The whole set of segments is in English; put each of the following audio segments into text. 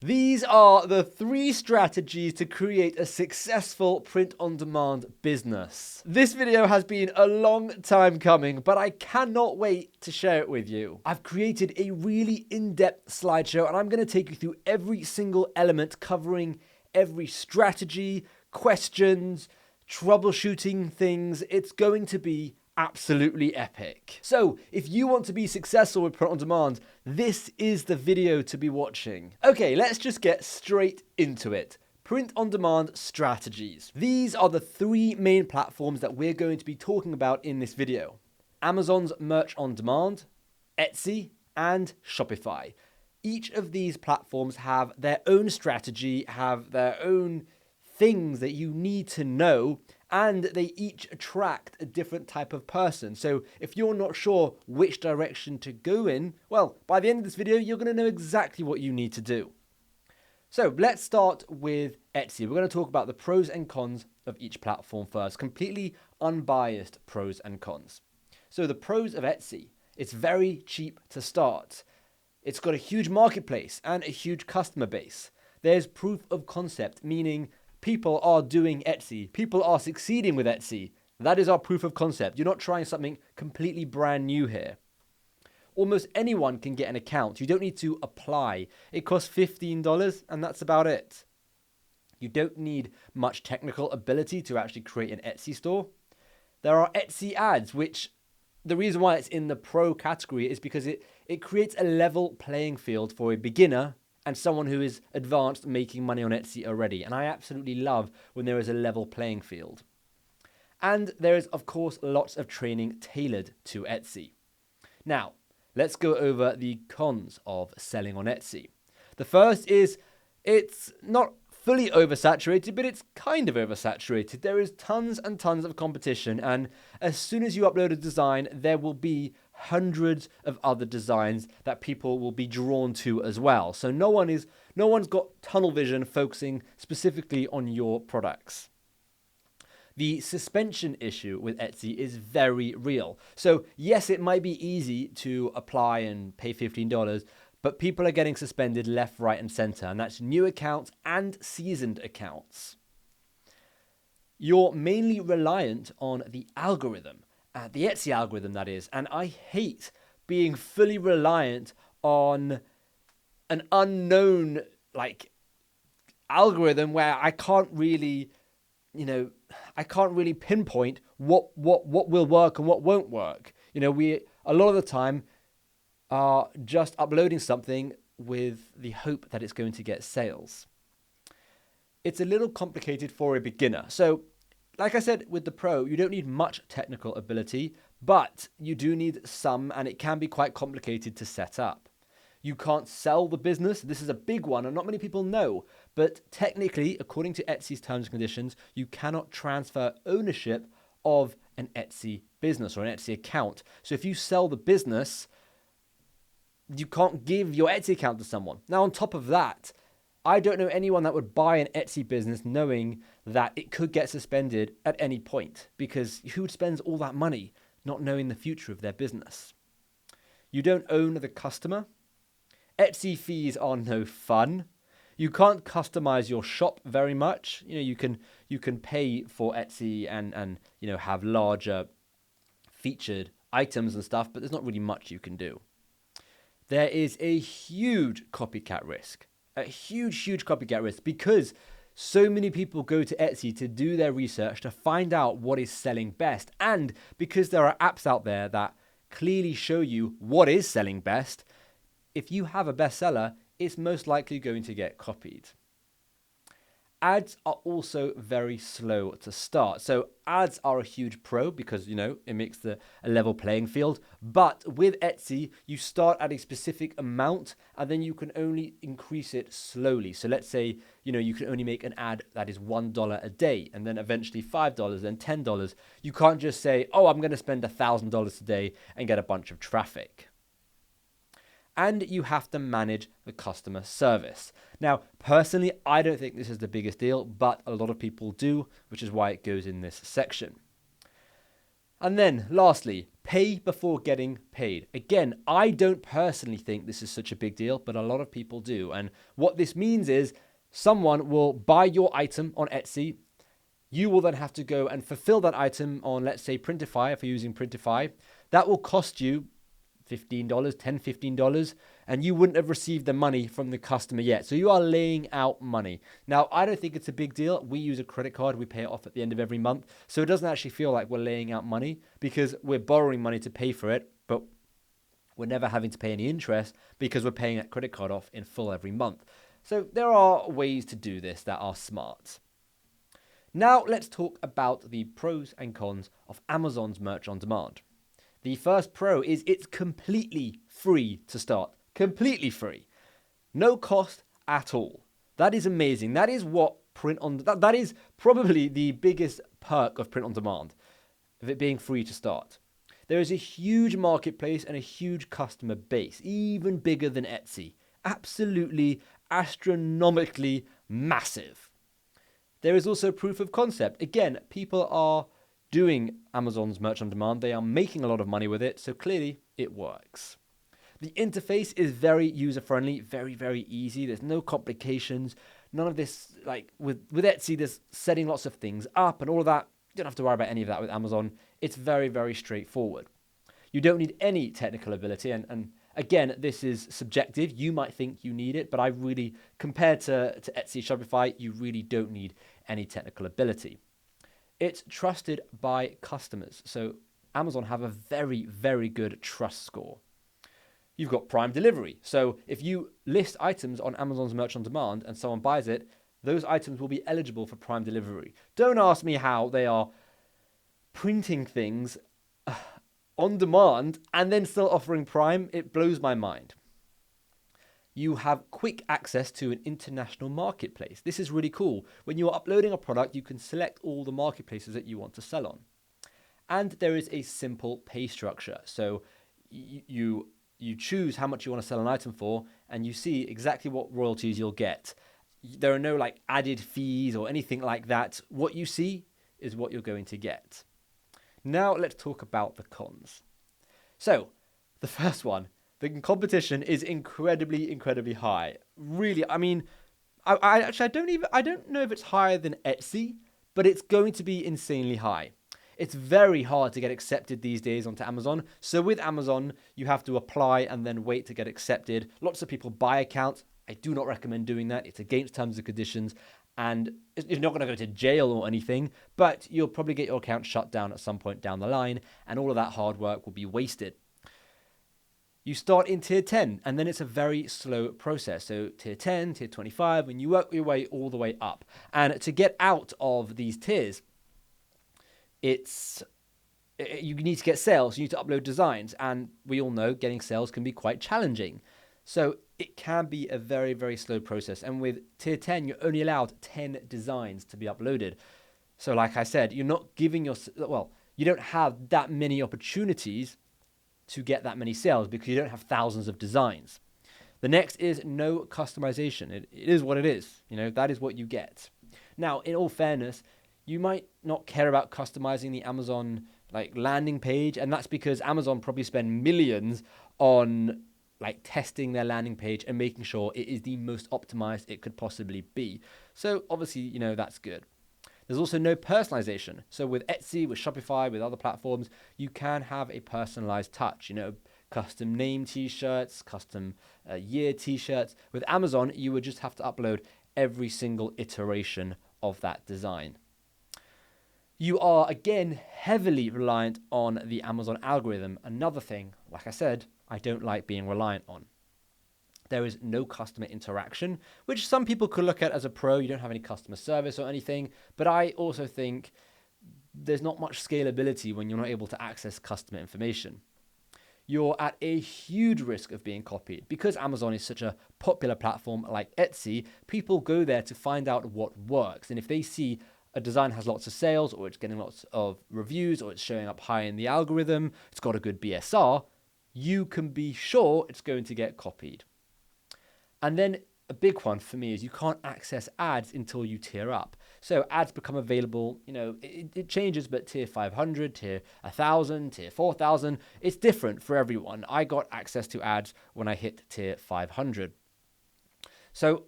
These are the 3 strategies to create a successful print-on-demand business. This video has been a long time coming, but I cannot wait to share it with you. I've created a really in-depth slideshow, and I'm going to take you through every single element, covering every strategy, questions, troubleshooting things. It's going to be absolutely epic. So if you want to be successful with print on demand, this is the video to be watching. Okay, let's just get straight into it. Print on demand strategies. These are the 3 main platforms that we're going to be talking about in this video. Amazon's Merch on Demand, Etsy, and Shopify. Each of these platforms have their own strategy, have their own things that you need to know, and they each attract a different type of person. So if you're not sure which direction to go in, well, by the end of this video, you're going to know exactly what you need to do. So let's start with Etsy. We're going to talk about the pros and cons of each platform first, completely unbiased pros and cons. So the pros of Etsy: it's very cheap to start. It's got a huge marketplace and a huge customer base. There's proof of concept, meaning people are doing Etsy. People are succeeding with Etsy. That is our proof of concept. You're not trying something completely brand new here. Almost anyone can get an account. You don't need to apply. It costs $15 and that's about it. You don't need much technical ability to actually create an Etsy store. There are Etsy ads, which the reason why it's in the pro category is because it creates a level playing field for a beginner and someone who is advanced making money on Etsy already. And I absolutely love when there is a level playing field. And there is, of course, lots of training tailored to Etsy. Now, let's go over the cons of selling on Etsy. The first is it's not fully oversaturated, but it's kind of oversaturated. There is tons and tons of competition, and as soon as you upload a design, there will be hundreds of other designs that people will be drawn to as well. So no one's got tunnel vision focusing specifically on your products. The suspension issue with Etsy is very real. So yes, it might be easy to apply and pay $15, but people are getting suspended left, right, and center, and that's new accounts and seasoned accounts. You're mainly reliant on the algorithm, the Etsy algorithm, that is, and I hate being fully reliant on an unknown algorithm where I can't really pinpoint what will work and what won't work. We a lot of the time are just uploading something with the hope that it's going to get sales. It's a little complicated for a beginner. So, like I said with the pro, you don't need much technical ability, but you do need some, and it can be quite complicated to set up. You can't sell the business. This is a big one, and not many people know. But technically, according to Etsy's terms and conditions, you cannot transfer ownership of an Etsy business or an Etsy account. So if you sell the business, you can't give your Etsy account to someone. Now, on top of that, I don't know anyone that would buy an Etsy business knowing that it could get suspended at any point, because who spends all that money not knowing the future of their business? You don't own the customer. Etsy fees are no fun. You can't customize your shop very much. You can pay for Etsy and have larger featured items and stuff, but there's not really much you can do. There is a huge copycat risk. A huge copycat risk, because so many people go to Etsy to do their research to find out what is selling best, and because there are apps out there that clearly show you what is selling best. If you have a bestseller, it's most likely going to get copied. Ads are also very slow to start. So ads are a huge pro because, it makes a level playing field. But with Etsy, you start at a specific amount and then you can only increase it slowly. So let's say, you can only make an ad that is $1 a day, and then eventually $5, then $10. You can't just say, I'm going to spend $1,000 a day and get a bunch of traffic. And you have to manage the customer service. Now, personally, I don't think this is the biggest deal, but a lot of people do, which is why it goes in this section. And then lastly, pay before getting paid. Again, I don't personally think this is such a big deal, but a lot of people do. And what this means is someone will buy your item on Etsy. You will then have to go and fulfill that item on, let's say, Printify, if you're using Printify. That will cost you $15, $10, $15, and you wouldn't have received the money from the customer yet. So you are laying out money. Now, I don't think it's a big deal. We use a credit card. We pay it off at the end of every month. So it doesn't actually feel like we're laying out money because we're borrowing money to pay for it, but we're never having to pay any interest because we're paying that credit card off in full every month. So there are ways to do this that are smart. Now let's talk about the pros and cons of Amazon's merch on demand. The first pro is it's completely free to start. Completely free. No cost at all. That is amazing. That is what that is probably the biggest perk of print on demand, of it being free to start. There is a huge marketplace and a huge customer base, even bigger than Etsy. Absolutely astronomically massive. There is also proof of concept. Again, people are doing Amazon's merch on demand. They are making a lot of money with it, so clearly it works. The interface is very user-friendly, very, very easy. There's no complications. None of this, like with Etsy, there's setting lots of things up and all of that. You don't have to worry about any of that with Amazon. It's very, very straightforward. You don't need any technical ability, and again, this is subjective. You might think you need it, but I really, compared to Etsy, Shopify, you really don't need any technical ability. It's trusted by customers. So Amazon have a very, very good trust score. You've got Prime delivery. So if you list items on Amazon's merch on demand and someone buys it, those items will be eligible for Prime delivery. Don't ask me how they are printing things on demand and then still offering Prime. It blows my mind. You have quick access to an international marketplace. This is really cool. When you are uploading a product, you can select all the marketplaces that you want to sell on. And there is a simple pay structure. So you choose how much you want to sell an item for, and you see exactly what royalties you'll get. There are no like added fees or anything like that. What you see is what you're going to get. Now let's talk about the cons. So the first one, the competition is incredibly, incredibly high. Really, I mean, I don't know if it's higher than Etsy, but it's going to be insanely high. It's very hard to get accepted these days onto Amazon. So with Amazon, you have to apply and then wait to get accepted. Lots of people buy accounts. I do not recommend doing that. It's against terms and conditions. And you're not going to go to jail or anything, but you'll probably get your account shut down at some point down the line, and all of that hard work will be wasted. You start in tier 10, and then it's a very slow process. So tier 10, tier 25, and you work your way all the way up. And to get out of these tiers, you need to get sales, you need to upload designs, and we all know getting sales can be quite challenging. So it can be a very, very slow process. And with tier 10, you're only allowed 10 designs to be uploaded. So like I said, you're not giving you don't have that many opportunities to get that many sales because you don't have thousands of designs. The next is no customization. It is what it is. That is what you get. Now, in all fairness, you might not care about customizing the Amazon landing page, and that's because Amazon probably spend millions on testing their landing page and making sure it is the most optimized it could possibly be. So obviously, that's good. There's also no personalization. So with Etsy, with Shopify, with other platforms, you can have a personalized touch, custom name t-shirts, custom year t-shirts. With Amazon, you would just have to upload every single iteration of that design. You are, again, heavily reliant on the Amazon algorithm. Another thing, like I said, I don't like being reliant on. There is no customer interaction, which some people could look at as a pro. You don't have any customer service or anything. But I also think there's not much scalability when you're not able to access customer information. You're at a huge risk of being copied. Because Amazon is such a popular platform like Etsy, people go there to find out what works. And if they see a design has lots of sales, or it's getting lots of reviews, or it's showing up high in the algorithm, it's got a good BSR, you can be sure it's going to get copied. And then a big one for me is you can't access ads until you tier up. So ads become available, it changes, but tier 500, tier 1,000, tier 4,000, it's different for everyone. I got access to ads when I hit tier 500. So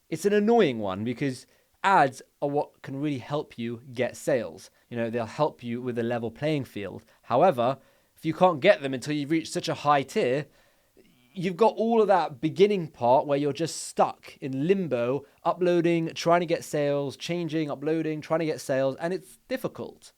it's an annoying one because ads are what can really help you get sales. They'll help you with a level playing field. However, if you can't get them until you've reached such a high tier, you've got all of that beginning part where you're just stuck in limbo, uploading, trying to get sales, changing, uploading, trying to get sales, and it's difficult.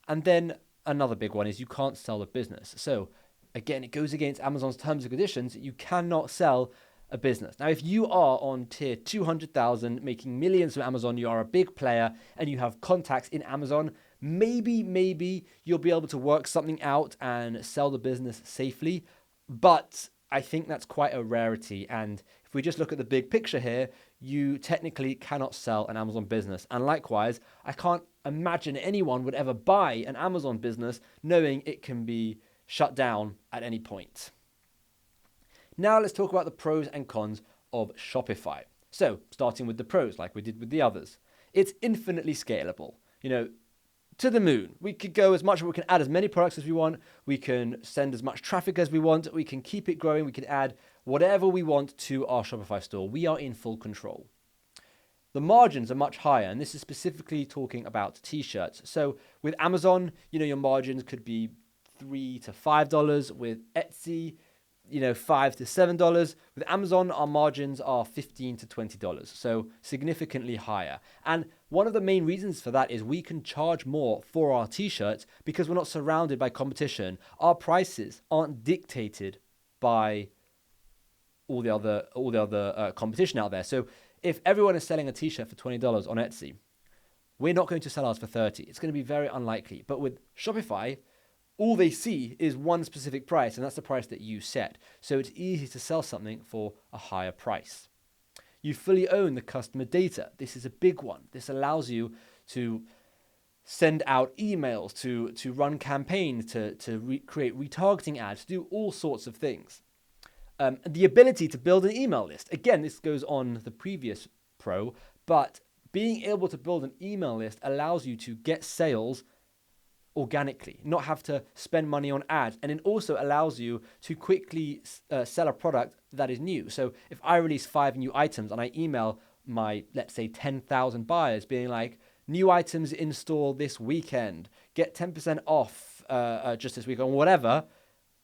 And then another big one is you can't sell the business. So again, it goes against Amazon's terms and conditions. You cannot sell a business. Now, if you are on tier 200,000, making millions from Amazon, you are a big player and you have contacts in Amazon, maybe you'll be able to work something out and sell the business safely. But I think that's quite a rarity. And if we just look at the big picture here, you technically cannot sell an Amazon business. And likewise, I can't imagine anyone would ever buy an Amazon business knowing it can be shut down at any point. Now let's talk about the pros and cons of Shopify. So starting with the pros, like we did with the others, it's infinitely scalable. To the moon. We could go as much, we can add as many products as we want. We can send as much traffic as we want. We can keep it growing. We can add whatever we want to our Shopify store. We are in full control. The margins are much higher, and this is specifically talking about t-shirts. So with Amazon, your margins could be $3 to $5. With Etsy, $5 to $7. With Amazon, our margins are $15 to $20, so significantly higher. And one of the main reasons for that is we can charge more for our t-shirts because we're not surrounded by competition. Our prices aren't dictated by all the other competition out there. So if everyone is selling a t-shirt for $20 on Etsy, we're not going to sell ours for $30. It's going to be very unlikely. But with Shopify, all they see is one specific price, and that's the price that you set. So it's easy to sell something for a higher price. You fully own the customer data. This is a big one. This allows you to send out emails, to run campaigns, to create retargeting ads, to do all sorts of things. The ability to build an email list. Again, this goes on the previous pro, but being able to build an email list allows you to get sales organically, not have to spend money on ads. And it also allows you to quickly sell a product that is new. So if I release 5 new items and I email my, let's say, 10,000 buyers being like, new items in store this weekend, get 10% off just this week or whatever,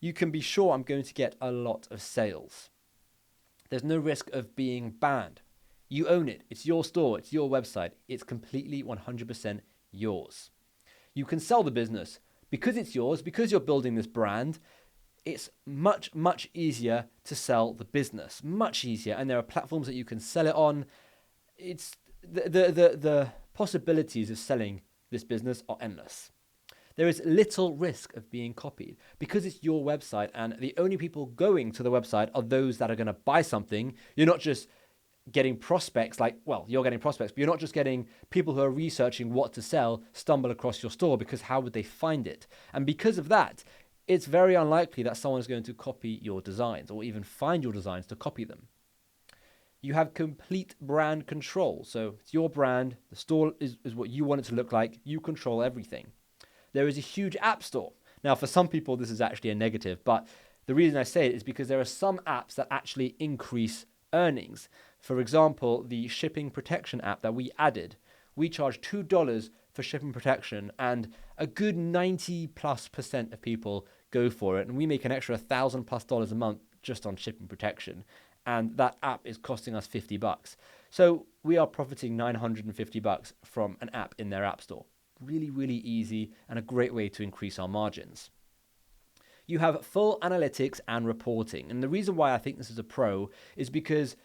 you can be sure I'm going to get a lot of sales. There's no risk of being banned. You own it. It's your store. It's your website. It's completely 100% yours. You can sell the business because it's yours, because you're building this brand. It's much, much easier to sell the business, much easier. And there are platforms that you can sell it on. It's the possibilities of selling this business are endless. There is little risk of being copied because it's your website, and the only people going to the website are those that are going to buy something. You're not just getting prospects you're getting prospects, but you're not just getting people who are researching what to sell stumble across your store, because how would they find it? And because of that, it's very unlikely that someone is going to copy your designs or even find your designs to copy them. You have complete brand control. So it's your brand. The store is what you want it to look like. You control everything. There is a huge app store. Now, for some people, this is actually a negative, but the reason I say it is because there are some apps that actually increase earnings. For example, the shipping protection app that we added, we charge $2 for shipping protection, and a good 90+% of people go for it, and we make an extra $1,000+ a month just on shipping protection, and that app is costing us $50. So we are profiting $950 from an app in their app store. Really, really easy and a great way to increase our margins. You have full analytics and reporting, and the reason why I think this is a pro is because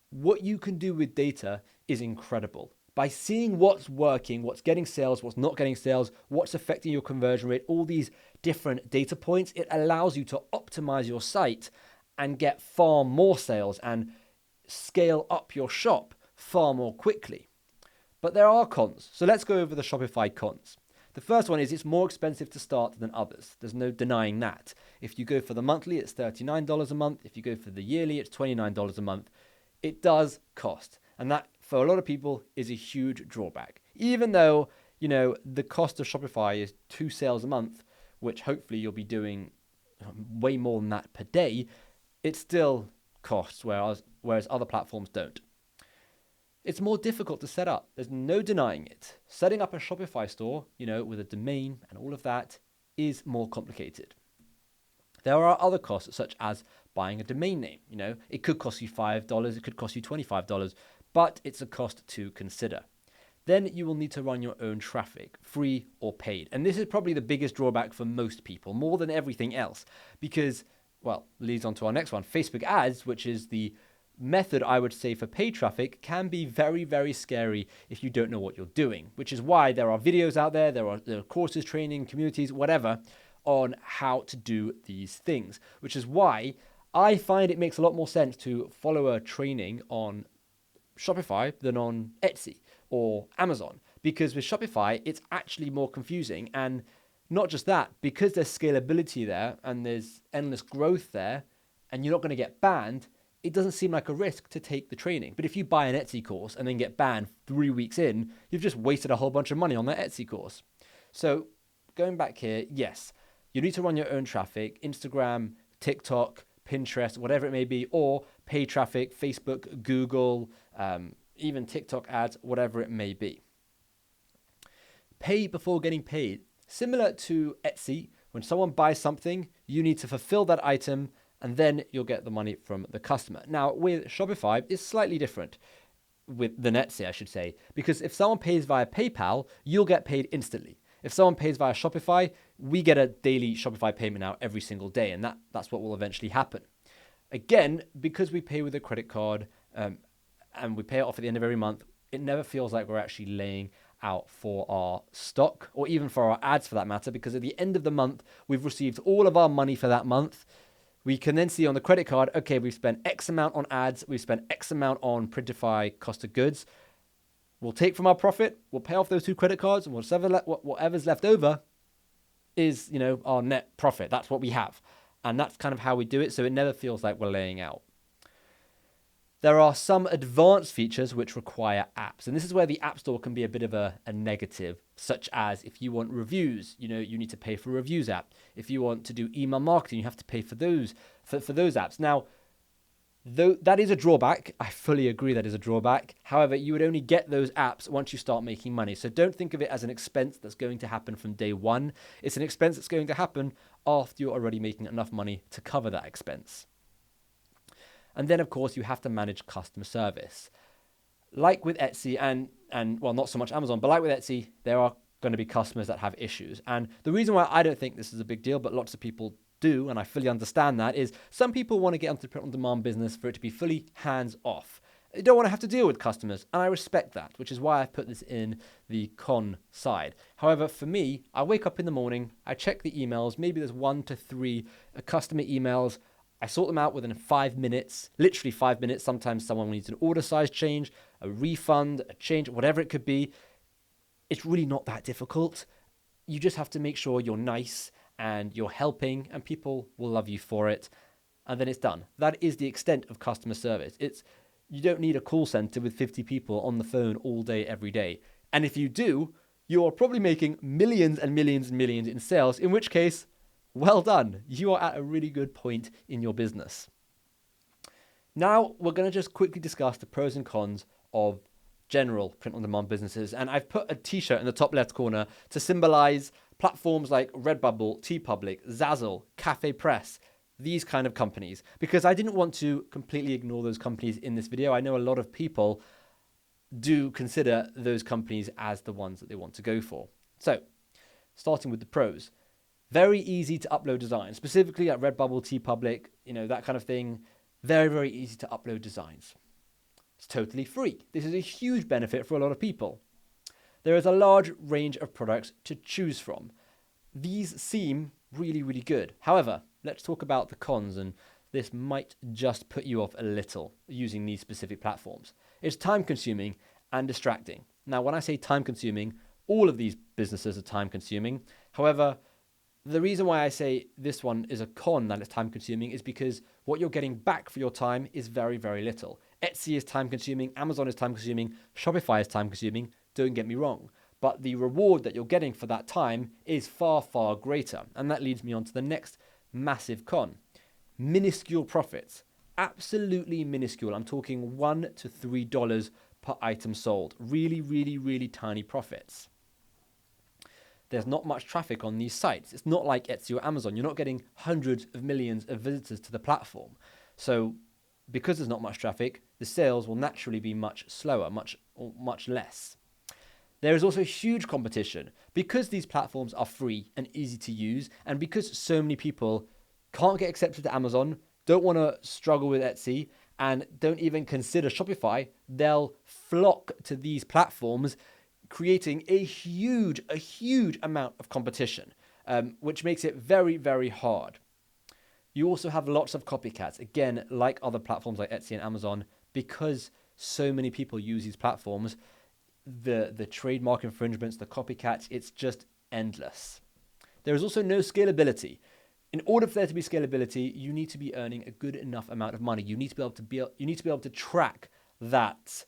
what you can do with data is incredible. By seeing what's working, what's getting sales, what's not getting sales, what's affecting your conversion rate, all these different data points, it allows you to optimize your site and get far more sales and scale up your shop far more quickly. But there are cons. So let's go over the Shopify cons. The first one is it's more expensive to start than others. There's no denying that. If you go for the monthly, it's $39 a month. If you go for the yearly, it's $29 a month. It does cost. And that for a lot of people is a huge drawback. Even though, the cost of Shopify is 2 sales a month, which hopefully you'll be doing way more than that per day, it still costs, whereas other platforms don't. It's more difficult to set up. There's no denying it. Setting up a Shopify store, with a domain and all of that is more complicated. There are other costs such as buying a domain name. It could cost you $5, it could cost you $25, but it's a cost to consider. Then you will need to run your own traffic, free or paid. And this is probably the biggest drawback for most people, more than everything else, because, leads on to our next one. Facebook ads, which is the method I would say for paid traffic, can be very, very scary if you don't know what you're doing, which is why there are videos out there, there are courses, training, communities, whatever, on how to do these things, which is why I find it makes a lot more sense to follow a training on Shopify than on Etsy or Amazon, because with Shopify, it's actually more confusing. And not just that, because there's scalability there and there's endless growth there, and you're not going to get banned, it doesn't seem like a risk to take the training. But if you buy an Etsy course and then get banned 3 weeks in, you've just wasted a whole bunch of money on that Etsy course. So going back here, yes, you need to run your own traffic, Instagram, TikTok, Pinterest, whatever it may be, or paid traffic, Facebook, Google, even TikTok ads, whatever it may be. Pay before getting paid. Similar to Etsy, when someone buys something, you need to fulfill that item and then you'll get the money from the customer. Now, with Shopify, it's slightly different than Etsy, I should say, because if someone pays via PayPal, you'll get paid instantly. If someone pays via Shopify, we get a daily Shopify payment out every single day, and that's what will eventually happen. Again, because we pay with a credit card and we pay it off at the end of every month, it never feels like we're actually laying out for our stock or even for our ads for that matter, because at the end of the month, we've received all of our money for that month. We can then see on the credit card, okay, we've spent X amount on ads, we've spent X amount on Printify cost of goods. We'll take from our profit, we'll pay off those 2 credit cards, and whatever's left over is, our net profit. That's what we have. And that's kind of how we do it, so it never feels like we're laying out. There are some advanced features which require apps, and this is where the App Store can be a bit of a negative, such as if you want reviews, you need to pay for a reviews app. If you want to do email marketing, you have to pay for those apps. Now, though that is a drawback, I fully agree that is a drawback. However, you would only get those apps once you start making money. So don't think of it as an expense that's going to happen from day one. It's an expense that's going to happen after you're already making enough money to cover that expense. And then, of course, you have to manage customer service. Like with Etsy and not so much Amazon, but like with Etsy, there are going to be customers that have issues. And the reason why I don't think this is a big deal, but lots of people do, and I fully understand that, is some people want to get into the print-on-demand business for it to be fully hands-off. They don't want to have to deal with customers, and I respect that, which is why I've put this in the con side. However, for me, I wake up in the morning, I check the emails, maybe there's 1 to 3 customer emails, I sort them out within 5 minutes, literally 5 minutes. Sometimes someone needs an order size change, a refund, a change, whatever it could be. It's really not that difficult. You just have to make sure you're nice and you're helping, and people will love you for it. And then it's done. That is the extent of customer service. You don't need a call center with 50 people on the phone all day, every day. And if you do, you are probably making millions and millions and millions in sales, in which case, well done. You are at a really good point in your business. Now, we're going to just quickly discuss the pros and cons of general print-on-demand businesses. And I've put a t-shirt in the top left corner to symbolize platforms like Redbubble, TeePublic, Zazzle, Cafe Press, these kind of companies, because I didn't want to completely ignore those companies in this video. I know a lot of people do consider those companies as the ones that they want to go for. So, starting with the pros. Very easy to upload designs, specifically at Redbubble, TeePublic, that kind of thing. Very, very easy to upload designs. It's totally free. This is a huge benefit for a lot of people. There is a large range of products to choose from. These seem really, really good. However, let's talk about the cons, and this might just put you off a little using these specific platforms. It's time consuming and distracting. Now, when I say time consuming, all of these businesses are time consuming. However, the reason why I say this one is a con that it's time consuming is because what you're getting back for your time is very, very little. Etsy is time consuming, Amazon is time consuming, Shopify is time consuming, don't get me wrong. But the reward that you're getting for that time is far, far greater. And that leads me on to the next massive con. Minuscule profits. Absolutely minuscule. I'm talking $1 to $3 per item sold. Really, really, really tiny profits. There's not much traffic on these sites. It's not like Etsy or Amazon. You're not getting hundreds of millions of visitors to the platform. So because there's not much traffic, the sales will naturally be much slower, much less. There is also huge competition. Because these platforms are free and easy to use, and because so many people can't get accepted to Amazon, don't want to struggle with Etsy, and don't even consider Shopify, they'll flock to these platforms, creating a huge amount of competition, which makes it very, very hard. You also have lots of copycats. Again, like other platforms like Etsy and Amazon, because so many people use these platforms, the trademark infringements, the copycats, it's just endless. There is also no scalability. In order for there to be scalability, you need to be earning a good enough amount of money. You need to be able to track that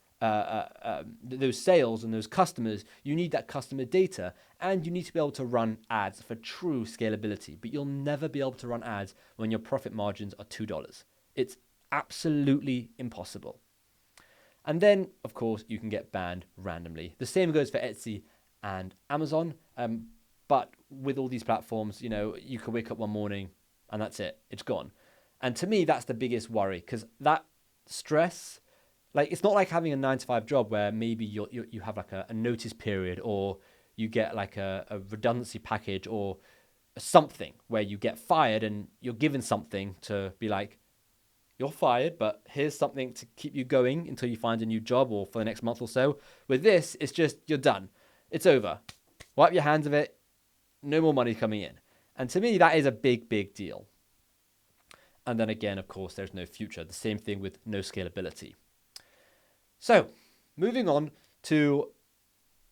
those sales and those customers. You need that customer data, and you need to be able to run ads for true scalability. But you'll never be able to run ads when your profit margins are $2. It's absolutely impossible. And then, of course, you can get banned randomly. The same goes for Etsy and Amazon. But with all these platforms, you can wake up one morning and that's it. It's gone. And to me, that's the biggest worry, because that stress, like, it's not like having a 9-to-5 job where maybe you have like a notice period, or you get like a redundancy package or something where you get fired and you're given something to be like, you're fired, but here's something to keep you going until you find a new job or for the next month or so. With this, it's just, you're done. It's over. Wipe your hands of it. No more money coming in. And to me, that is a big, big deal. And then again, of course, there's no future. The same thing with no scalability. So moving on to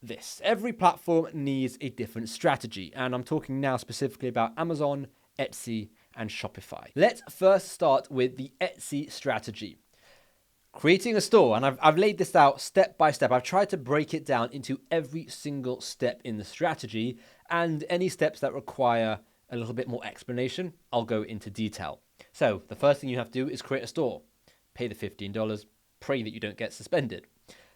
this. Every platform needs a different strategy. And I'm talking now specifically about Amazon, Etsy, and Shopify. Let's first start with the Etsy strategy. Creating a store, and I've laid this out step by step. I've tried to break it down into every single step in the strategy, and any steps that require a little bit more explanation, I'll go into detail. So the first thing you have to do is create a store. Pay the $15, pray that you don't get suspended.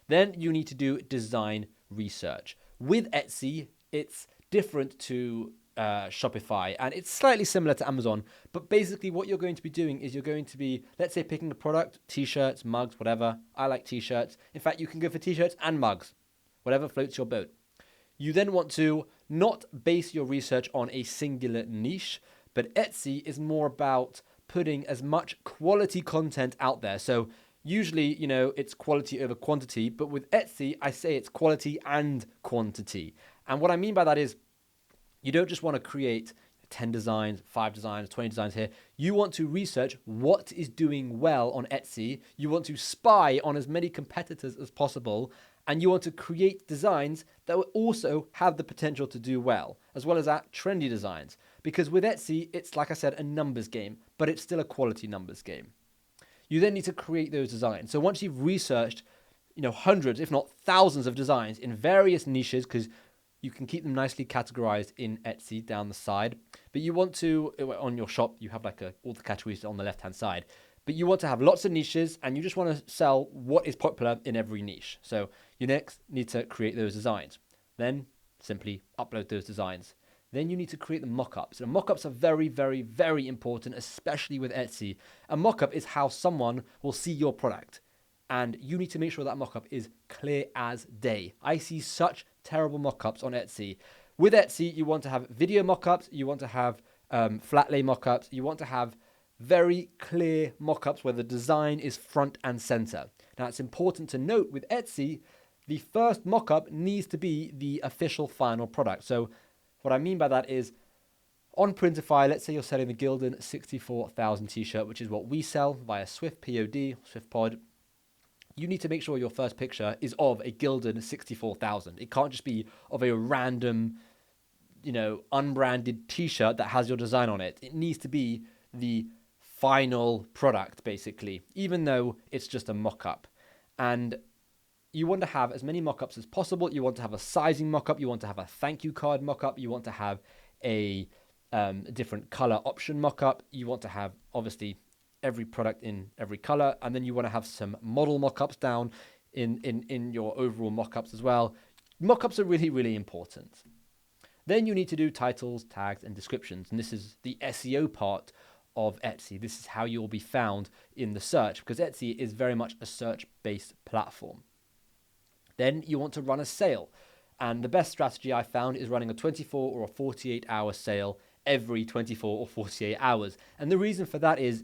Then you need to do design research. With Etsy, it's different to Shopify, and it's slightly similar to Amazon, but basically what you're going to be doing is you're going to be, let's say, picking a product, t-shirts, mugs, whatever. I like t-shirts. In fact, you can go for t-shirts and mugs, whatever floats your boat. You then want to not base your research on a singular niche, but Etsy is more about putting as much quality content out there. So usually, it's quality over quantity, but with Etsy, I say it's quality and quantity. And what I mean by that is, you don't just want to create 10 designs, 5 designs, 20 designs here. You want to research what is doing well on Etsy. You want to spy on as many competitors as possible. And you want to create designs that will also have the potential to do well, as well as that trendy designs. Because with Etsy, it's, like I said, a numbers game, but it's still a quality numbers game. You then need to create those designs. So once you've researched, hundreds, if not thousands of designs in various niches, because you can keep them nicely categorized in Etsy down the side. But you want to, on your shop, you have all the categories on the left-hand side. But you want to have lots of niches, and you just want to sell what is popular in every niche. So you next need to create those designs. Then simply upload those designs. Then you need to create the mock-ups. And mock-ups are very, very, very important, especially with Etsy. A mock-up is how someone will see your product. And you need to make sure that mock-up is clear as day. I see such terrible mock-ups on Etsy. With Etsy, you want to have video mock-ups, you want to have flat lay mock-ups, you want to have very clear mock-ups where the design is front and center. Now, it's important to note with Etsy, the first mock-up needs to be the official final product. So what I mean by that is, on Printify, let's say you're selling the Gildan 64,000 t-shirt, which is what we sell via Swift POD, Swift Pod. You need to make sure your first picture is of a Gildan 64,000. It can't just be of a random, unbranded t-shirt that has your design on it. It needs to be the final product, basically, even though it's just a mock-up. And you want to have as many mock-ups as possible. You want to have a sizing mock-up. You want to have a thank you card mock-up. You want to have a different color option mock-up. You want to have, obviously, every product in every color. And then you want to have some model mock-ups down in your overall mock-ups as well. Mock-ups are really, really important. Then you need to do titles, tags, and descriptions. And this is the SEO part of Etsy. This is how you'll be found in the search, because Etsy is very much a search-based platform. Then you want to run a sale. And the best strategy I found is running a 24 or a 48-hour sale every 24 or 48 hours. And the reason for that is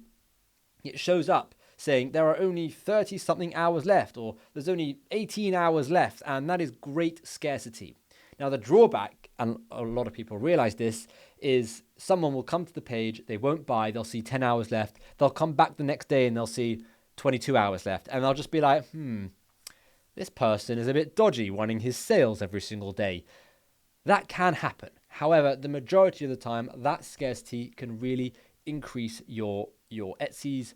it shows up saying there are only 30-something hours left, or there's only 18 hours left, and that is great scarcity. Now, the drawback, and a lot of people realize this, is someone will come to the page, they won't buy, they'll see 10 hours left, they'll come back the next day and they'll see 22 hours left, and they'll just be like, this person is a bit dodgy running his sales every single day. That can happen. However, the majority of the time, that scarcity can really increase your Etsy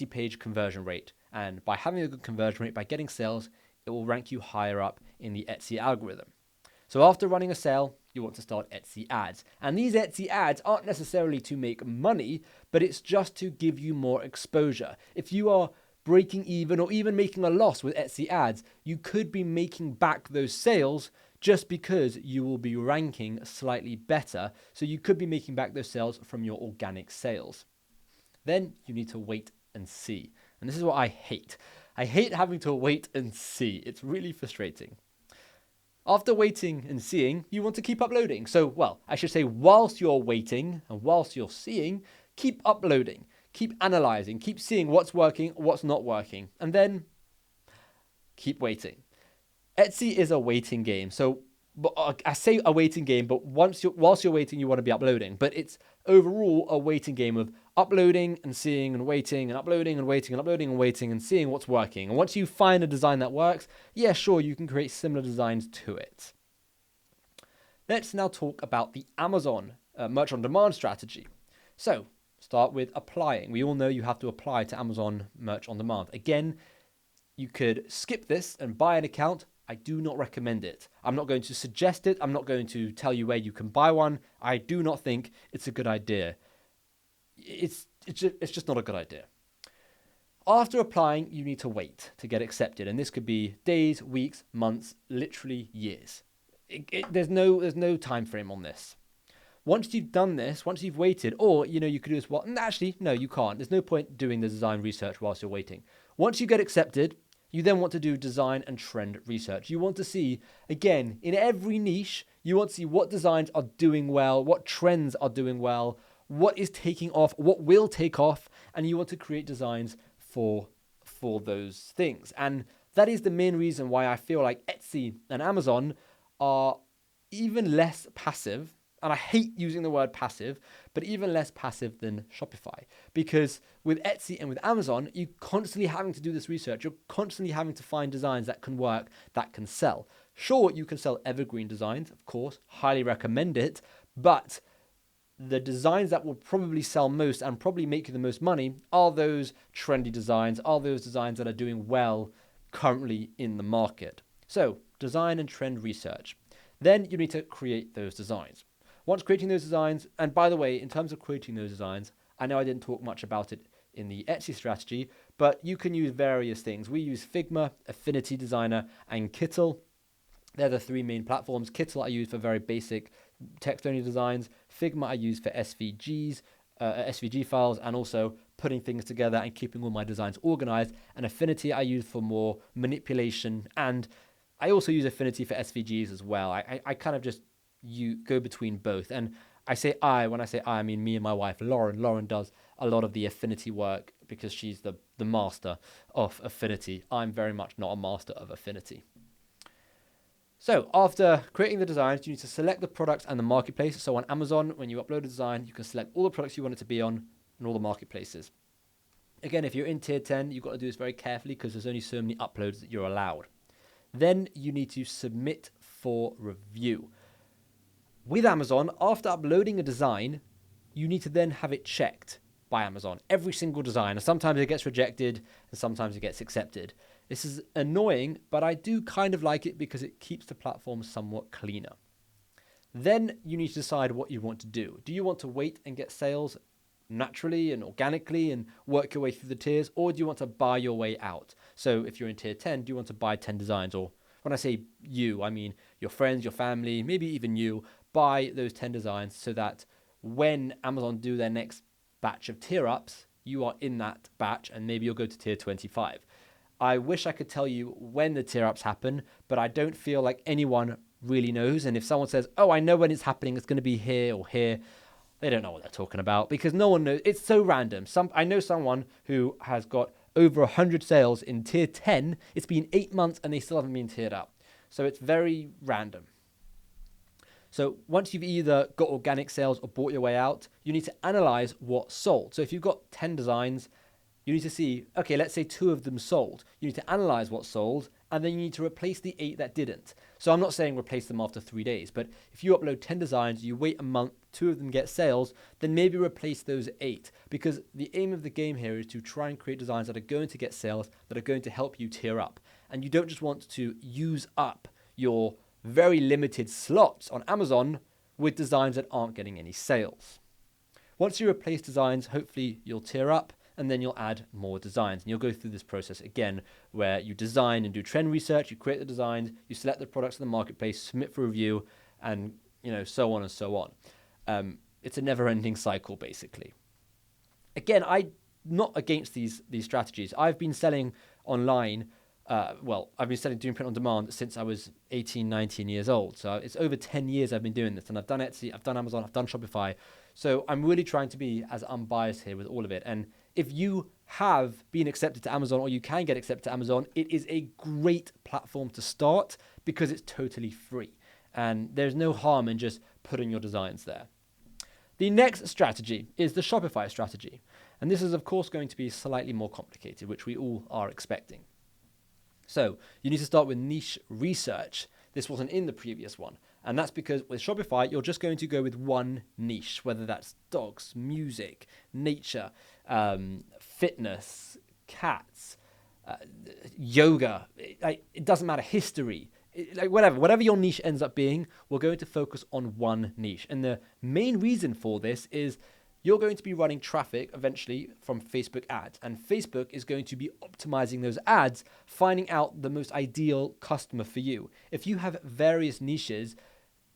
page conversion rate. And by having a good conversion rate, by getting sales, it will rank you higher up in the Etsy algorithm. So after running a sale, you want to start Etsy ads. And these Etsy ads aren't necessarily to make money, but it's just to give you more exposure. If you are breaking even or even making a loss with Etsy ads, you could be making back those sales just because you will be ranking slightly better. So you could be making back those sales from your organic sales. Then you need to wait and see. And this is what I hate. I hate having to wait and see. It's really frustrating. After waiting and seeing, you want to keep uploading. So, whilst you're waiting and whilst you're seeing, keep uploading, keep analyzing, keep seeing what's working, what's not working, and then keep waiting. Etsy is a waiting game. So I say a waiting game, but whilst you're waiting, you want to be uploading. But it's overall a waiting game of uploading and seeing and waiting and uploading and waiting and uploading and waiting and seeing what's working. And once you find a design that works, yeah, sure, you can create similar designs to it. Let's now talk about the Amazon merch on demand strategy. So start with applying. We all know you have to apply to Amazon merch on demand. Again, you could skip this and buy an account. I do not recommend it. I'm not going to suggest it. I'm not going to tell you where you can buy one. I do not think it's a good idea. It's just not a good idea. After applying, you need to wait to get accepted. And this could be days, weeks, months, literally years. There's no time frame on this. Once you've done this, once you've waited, or you could do this. Well, actually, no, you can't. There's no point doing the design research whilst you're waiting. Once you get accepted, you then want to do design and trend research. You want to see, again, in every niche, you want to see what designs are doing well, what trends are doing well, what is taking off, what will take off, and you want to create designs for those things. And that is the main reason why I feel like Etsy and Amazon are even less passive, and I hate using the word passive, but even less passive than Shopify. Because with Etsy and with Amazon, you're constantly having to do this research. You're constantly having to find designs that can work, that can sell. Sure, you can sell evergreen designs, of course, highly recommend it, but the designs that will probably sell most and probably make you the most money are those trendy designs, are those designs that are doing well currently in the market. So, design and trend research. Then you need to create those designs. Once creating those designs, and by the way, in terms of creating those designs, I know I didn't talk much about it in the Etsy strategy, but you can use various things. We use Figma, Affinity Designer, and Kittle. They're the three main platforms. Kittle I use for very basic text-only designs. Figma I use for SVG files, and also putting things together and keeping all my designs organized. And Affinity I use for more manipulation, and I also use Affinity for SVGs as well. I kind of just go between both. And when I say I mean me and my wife, Lauren. Lauren does a lot of the Affinity work because she's the master of Affinity. I'm very much not a master of Affinity. So after creating the designs, you need to select the products and the marketplace. So on Amazon, when you upload a design, you can select all the products you want it to be on and all the marketplaces. Again, if you're in tier 10, you've got to do this very carefully because there's only so many uploads that you're allowed. Then you need to submit for review. With Amazon, after uploading a design, you need to then have it checked. by Amazon, every single design. And sometimes it gets rejected and sometimes it gets accepted. This is annoying, but I do kind of like it because it keeps the platform somewhat cleaner. Then you need to decide what you want to do. Do you want to wait and get sales naturally and organically and work your way through the tiers, or do you want to buy your way out? So if you're in tier 10, do you want to buy 10 designs? Or when I say you, I mean your friends, your family, maybe even you, buy those 10 designs so that when Amazon do their next batch of tier ups, you are in that batch and maybe you'll go to tier 25. I wish I could tell you when the tier ups happen, but I don't feel like anyone really knows. And if someone says, oh, I know when it's happening, it's going to be here or here, they don't know what they're talking about because no one knows. It's so random. I know someone who has got over 100 sales in tier 10. It's been 8 months and they still haven't been tiered up. So it's very random. So once you've either got organic sales or bought your way out, you need to analyze what sold. So if you've got 10 designs, you need to see, okay, let's say 2 of them sold. You need to analyze what sold, and then you need to replace the 8 that didn't. So I'm not saying replace them after 3 days, but if you upload 10 designs, you wait a month, 2 of them get sales, then maybe replace those 8. Because the aim of the game here is to try and create designs that are going to get sales, that are going to help you tier up. And you don't just want to use up your very limited slots on Amazon with designs that aren't getting any sales. Once you replace designs, hopefully you'll tier up and then you'll add more designs. And you'll go through this process again where you design and do trend research, you create the designs, you select the products in the marketplace, submit for review, and so on and so on. It's a never-ending cycle, basically. Again, I'm not against these strategies. I've been selling online. I've been doing print on demand since I was 18, 19 years old. So it's over 10 years I've been doing this. And I've done Etsy, I've done Amazon, I've done Shopify. So I'm really trying to be as unbiased here with all of it. And if you have been accepted to Amazon or you can get accepted to Amazon, it is a great platform to start because it's totally free. And there's no harm in just putting your designs there. The next strategy is the Shopify strategy. And this is, of course, going to be slightly more complicated, which we all are expecting. So you need to start with niche research. This wasn't in the previous one. And that's because with Shopify, you're just going to go with one niche, whether that's dogs, music, nature, fitness, cats, yoga. It doesn't matter, history. Whatever your niche ends up being, we're going to focus on one niche. And the main reason for this is you're going to be running traffic eventually from Facebook ads. And Facebook is going to be optimizing those ads, finding out the most ideal customer for you. If you have various niches,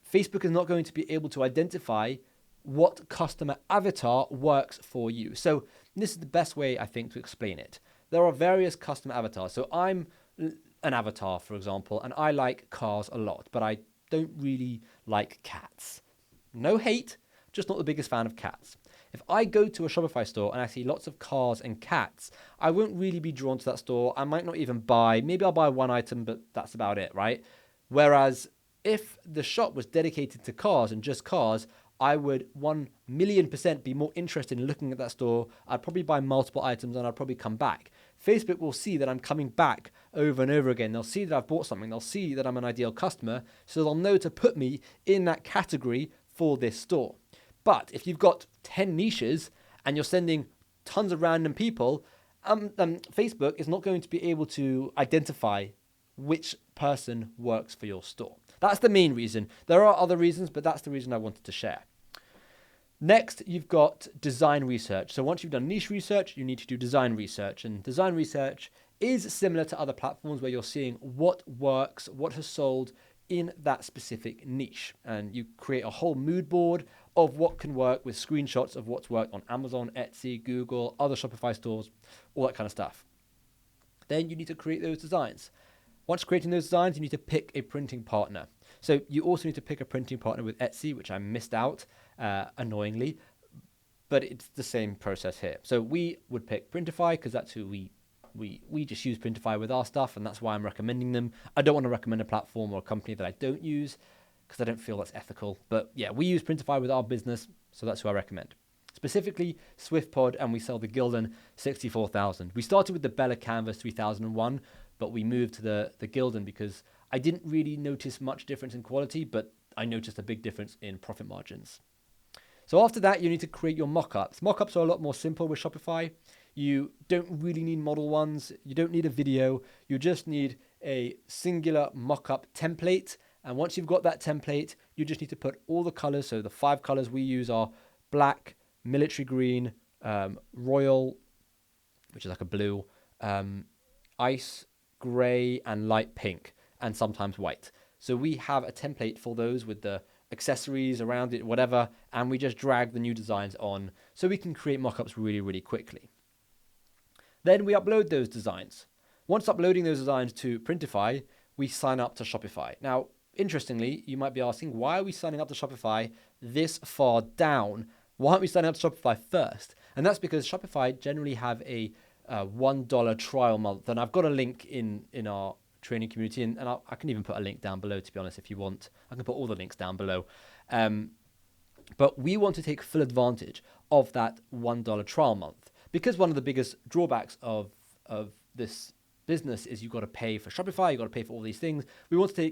Facebook is not going to be able to identify what customer avatar works for you. So this is the best way, I think, to explain it. There are various customer avatars. So I'm an avatar, for example, and I like cars a lot, but I don't really like cats. No hate, just not the biggest fan of cats. If I go to a Shopify store and I see lots of cars and cats, I won't really be drawn to that store. I might not even buy, maybe I'll buy one item, but that's about it, right? Whereas if the shop was dedicated to cars and just cars, I would 1,000,000% be more interested in looking at that store. I'd probably buy multiple items and I'd probably come back. Facebook will see that I'm coming back over and over again. They'll see that I've bought something. They'll see that I'm an ideal customer. So they'll know to put me in that category for this store. But if you've got 10 niches and you're sending tons of random people, Facebook is not going to be able to identify which person works for your store. That's the main reason. There are other reasons, but that's the reason I wanted to share. Next, you've got design research. So once you've done niche research, you need to do design research. And design research is similar to other platforms where you're seeing what works, what has sold in that specific niche. And you create a whole mood board of what can work with screenshots of what's worked on Amazon, Etsy, Google, other Shopify stores, all that kind of stuff. Then you need to create those designs. Once creating those designs, you need to pick a printing partner. So you also need to pick a printing partner with Etsy, which I missed out, annoyingly, but it's the same process here. So we would pick Printify because that's who we just use Printify with our stuff, and that's why I'm recommending them. I don't want to recommend a platform or a company that I don't use because I don't feel that's ethical. But yeah, we use Printify with our business, so that's who I recommend. Specifically SwiftPod, and we sell the Gildan 64,000. We started with the Bella Canvas 3001, but we moved to the Gildan because I didn't really notice much difference in quality, but I noticed a big difference in profit margins. So after that, you need to create your mockups. Mockups are a lot more simple with Shopify. You don't really need model ones. You don't need a video. You just need a singular mockup template. And once you've got that template, you just need to put all the colors. So the 5 colors we use are black, military green, royal, which is like a blue, ice, gray, and light pink, and sometimes white. So we have a template for those with the accessories around it, whatever, and we just drag the new designs on so we can create mockups really, really quickly. Then we upload those designs. Once uploading those designs to Printify, we sign up to Shopify. Now, interestingly, you might be asking, why are we signing up to Shopify this far down? Why aren't we signing up to Shopify first? And that's because Shopify generally have a $1 trial month. And I've got a link in our training community, and I can even put a link down below, to be honest, if you want. I can put all the links down below. But we want to take full advantage of that $1 trial month, because one of the biggest drawbacks of this business is you've got to pay for Shopify, you've got to pay for all these things. We want to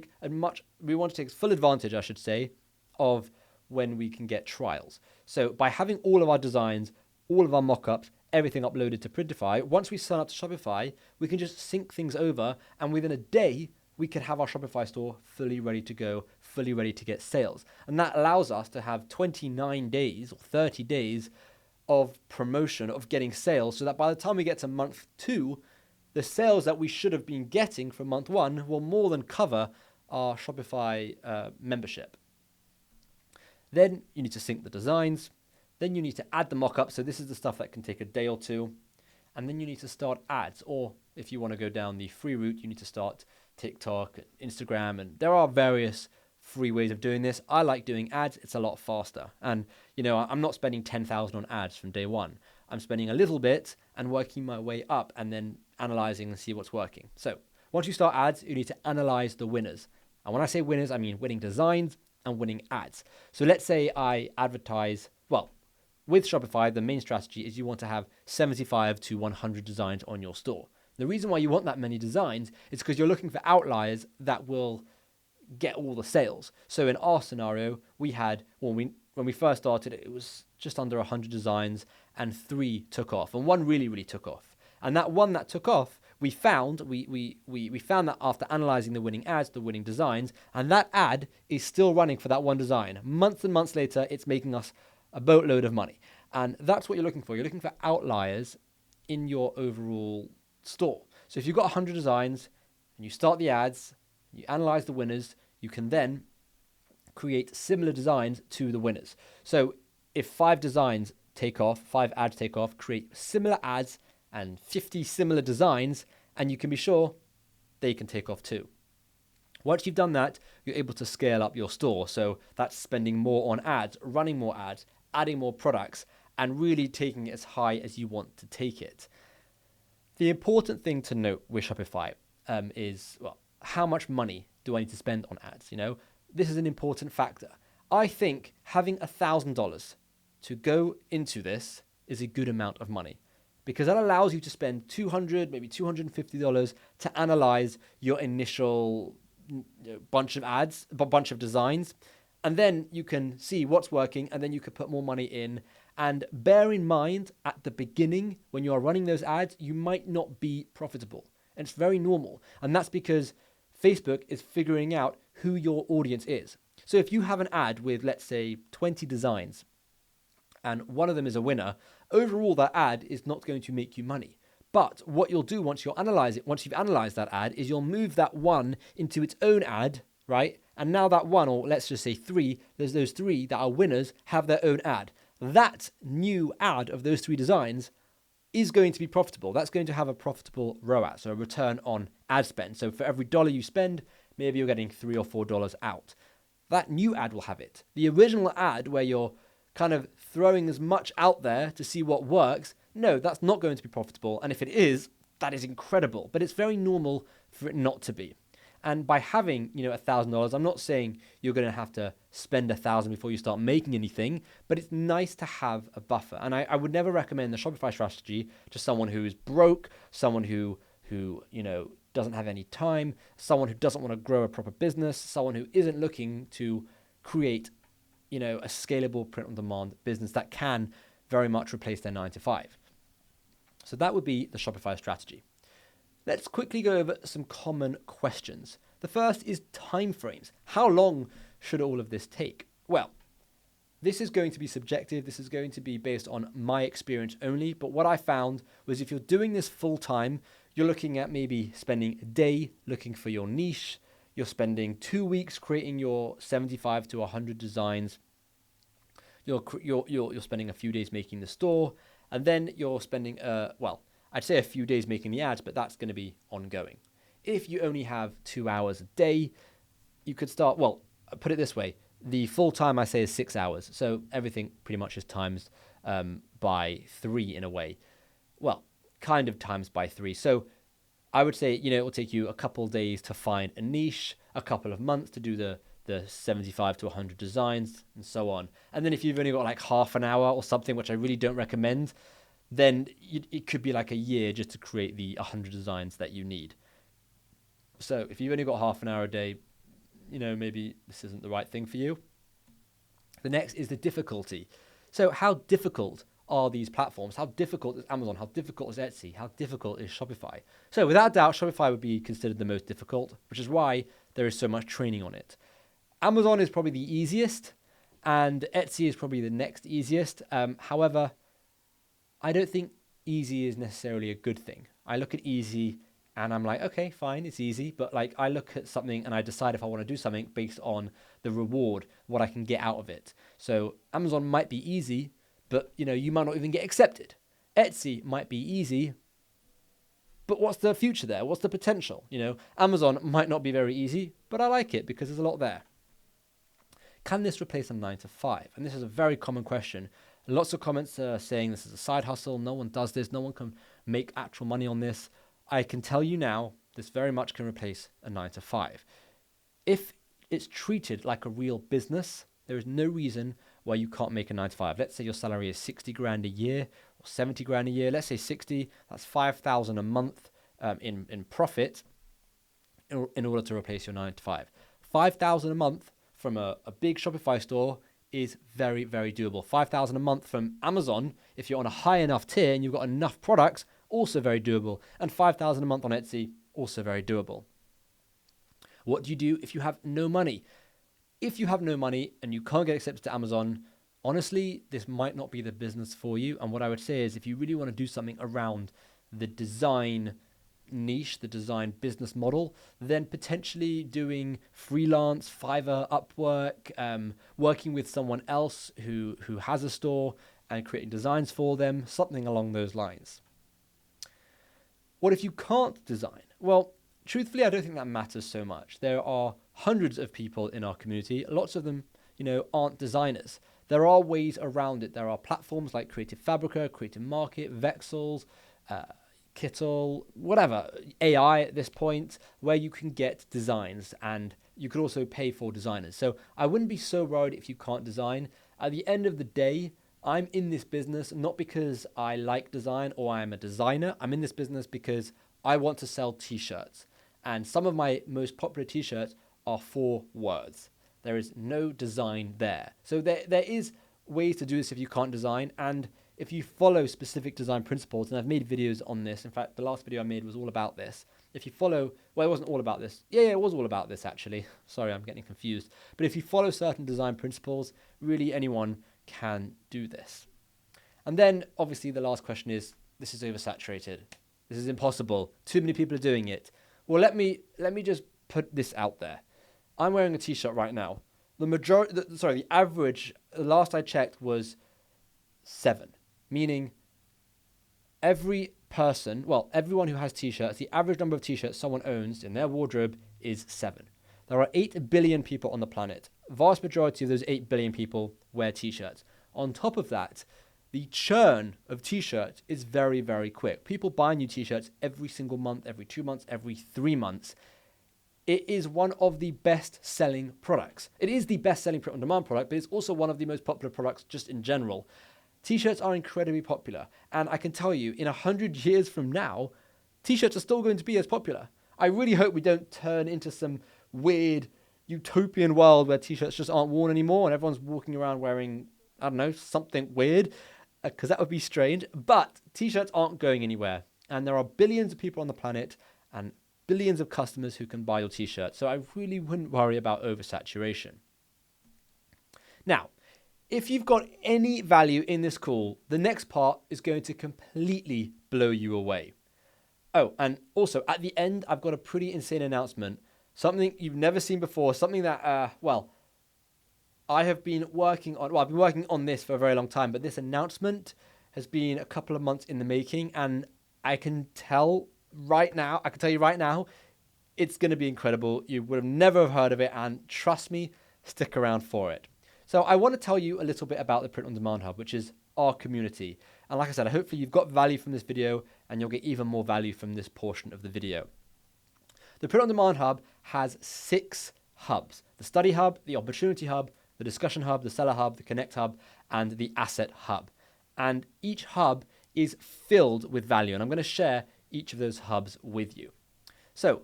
take full advantage, I should say, of when we can get trials. So by having all of our designs, all of our mockups, everything uploaded to Printify, once we sign up to Shopify, we can just sync things over, and within a day, we can have our Shopify store fully ready to go, fully ready to get sales. And that allows us to have 29 days or 30 days of promotion, of getting sales, so that by the time we get to month 2, the sales that we should have been getting from month 1 will more than cover our Shopify membership. Then you need to sync the designs. Then you need to add the mockup. So this is the stuff that can take a day or 2. And then you need to start ads. Or if you want to go down the free route, you need to start TikTok, Instagram. And there are various free ways of doing this. I like doing ads. It's a lot faster. And, I'm not spending 10,000 on ads from day 1. I'm spending a little bit and working my way up and then analyzing and see what's working. So once you start ads, you need to analyze the winners. And when I say winners, I mean winning designs and winning ads. So let's say I advertise, with Shopify, the main strategy is you want to have 75 to 100 designs on your store. The reason why you want that many designs is because you're looking for outliers that will get all the sales. So in our scenario, we had, when we first started, it was just under 100 designs and 3 took off, and 1 really, really took off. And that one that took off, we found that after analyzing the winning ads, the winning designs, and that ad is still running for that one design. Months and months later, it's making us a boatload of money. And that's what you're looking for. You're looking for outliers in your overall store. So if you've got 100 designs and you start the ads, you analyze the winners, you can then create similar designs to the winners. So if 5 designs take off, 5 ads take off, create similar ads and 50 similar designs, and you can be sure they can take off too. Once you've done that, you're able to scale up your store. So that's spending more on ads, running more ads, adding more products, and really taking it as high as you want to take it. The important thing to note with Shopify is, how much money do I need to spend on ads? This is an important factor. I think having $1,000 to go into this is a good amount of money, because that allows you to spend $200, maybe $250 to analyze your initial bunch of ads, a bunch of designs, and then you can see what's working, and then you can put more money in. And bear in mind, at the beginning, when you are running those ads, you might not be profitable. And it's very normal. And that's because Facebook is figuring out who your audience is. So if you have an ad with, let's say, 20 designs, and one of them is a winner, overall that ad is not going to make you money. But what you'll do once you've analyzed that ad, is you'll move that one into its own ad, right? And now that one, or let's just say 3, there's those 3 that are winners, have their own ad. That new ad of those 3 designs is going to be profitable. That's going to have a profitable ROAS, so a return on ad spend. So for every $1 you spend, maybe you're getting $3 or $4 out. That new ad will have it. The original ad, where you're kind of throwing as much out there to see what works, no, that's not going to be profitable. And if it is, that is incredible. But it's very normal for it not to be. And by having, $1,000, I'm not saying you're going to have to spend $1,000 before you start making anything, but it's nice to have a buffer. And I would never recommend the Shopify strategy to someone who is broke, someone who doesn't have any time, someone who doesn't want to grow a proper business, someone who isn't looking to create a scalable print-on-demand business that can very much replace their 9 to 5. So that would be the Shopify strategy. Let's quickly go over some common questions. The first is timeframes. How long should all of this take? Well, this is going to be subjective. This is going to be based on my experience only. But what I found was if you're doing this full time, you're looking at maybe spending a day looking for your niche. You're spending 2 weeks creating your 75 to 100 designs. You're spending a few days making the store. And then you're spending, I'd say a few days making the ads, but that's going to be ongoing. If you only have 2 hours a day, you could start, put it this way. The full time I say is 6 hours. So everything pretty much is times by 3 in a way. Well, kind of times by 3. So I would say, it will take you a couple of days to find a niche, a couple of months to do the 75 to 100 designs and so on. And then if you've only got like half an hour or something, which I really don't recommend, then it could be like a year just to create the 100 designs that you need. So if you've only got half an hour a day, maybe this isn't the right thing for you. The next is the difficulty. So how difficult are these platforms? How difficult is Amazon? How difficult is Etsy? How difficult is Shopify? So without doubt, Shopify would be considered the most difficult, which is why there is so much training on it. Amazon is probably the easiest, and Etsy is probably the next easiest. However, I don't think easy is necessarily a good thing. I look at easy and I'm like, okay, fine, it's easy. But like I look at something and I decide if I want to do something based on the reward, what I can get out of it. So Amazon might be easy, but you might not even get accepted. Etsy might be easy, but what's the future there? What's the potential? Amazon might not be very easy, but I like it because there's a lot there. Can this replace a 9 to 5? And this is a very common question. Lots of comments are saying this is a side hustle. No one does this. No one can make actual money on this. I can tell you now, this very much can replace a 9 to 5. If it's treated like a real business, there is no reason why you can't make a 9 to 5. Let's say your salary is 60 grand a year or 70 grand a year. Let's say 60, that's 5,000 a month in profit in order to replace your 9 to 5. 5,000 a month from a big Shopify store is very, very doable. 5,000 a month from Amazon, if you're on a high enough tier and you've got enough products, also very doable. And 5,000 a month on Etsy, also very doable. What do you do if you have no money? If you have no money and you can't get accepted to Amazon, honestly, this might not be the business for you. And what I would say is if you really want to do something around the design niche, the design business model, then potentially doing freelance, Fiverr, Upwork, working with someone else who has a store and creating designs for them, something along those lines. What if you can't design? Well, truthfully, I don't think that matters so much. There are hundreds of people in our community. Lots of them, aren't designers. There are ways around it. There are platforms like Creative Fabrica, Creative Market, Vexels, Kittle, whatever, AI at this point, where you can get designs and you could also pay for designers. So I wouldn't be so worried if you can't design. At the end of the day, I'm in this business not because I like design or I'm a designer. I'm in this business because I want to sell t-shirts. And some of my most popular t-shirts are 4 words. There is no design there. So there is ways to do this if you can't design. And if you follow specific design principles, and I've made videos on this. In fact, the last video I made was all about this. If you follow, well, it wasn't all about this. Yeah, it was all about this actually. Sorry, I'm getting confused. But if you follow certain design principles, really anyone can do this. And then obviously the last question is, this is oversaturated. This is impossible. Too many people are doing it. Well, let me just put this out there. I'm wearing a t-shirt right now. The average, the last I checked was 7, meaning everyone who has t-shirts, the average number of t-shirts someone owns in their wardrobe is 7. There are 8 billion people on the planet. Vast majority of those 8 billion people wear t-shirts. On top of that, the churn of t-shirts is very, very quick. People buy new t-shirts every single month, every 2 months, every 3 months. It is one of the best-selling products. It is the best-selling print-on-demand product, but it's also one of the most popular products just in general. T-shirts are incredibly popular, and I can tell you, in 100 years from now, t-shirts are still going to be as popular. I really hope we don't turn into some weird, utopian world where t-shirts just aren't worn anymore and everyone's walking around wearing, I don't know, something weird, because that would be strange. But t-shirts aren't going anywhere. And there are billions of people on the planet and billions of customers who can buy your t-shirt. So I really wouldn't worry about oversaturation. Now, if you've got any value in this call, the next part is going to completely blow you away. Oh, and also at the end, I've got a pretty insane announcement. Something you've never seen before, something that, I've been working on this for a very long time, but this announcement has been a couple of months in the making, and I can tell you right now, it's going to be incredible. You would have never heard of it, and trust me, stick around for it. So I want to tell you a little bit about the Print on Demand Hub, which is our community. And like I said, hopefully you've got value from this video, and you'll get even more value from this portion of the video. The Print on Demand Hub has 6 hubs: the Study Hub, the Opportunity Hub, the Discussion Hub, the Seller Hub, the Connect Hub, and the Asset Hub. And each hub is filled with value, and I'm going to share each of those hubs with you. So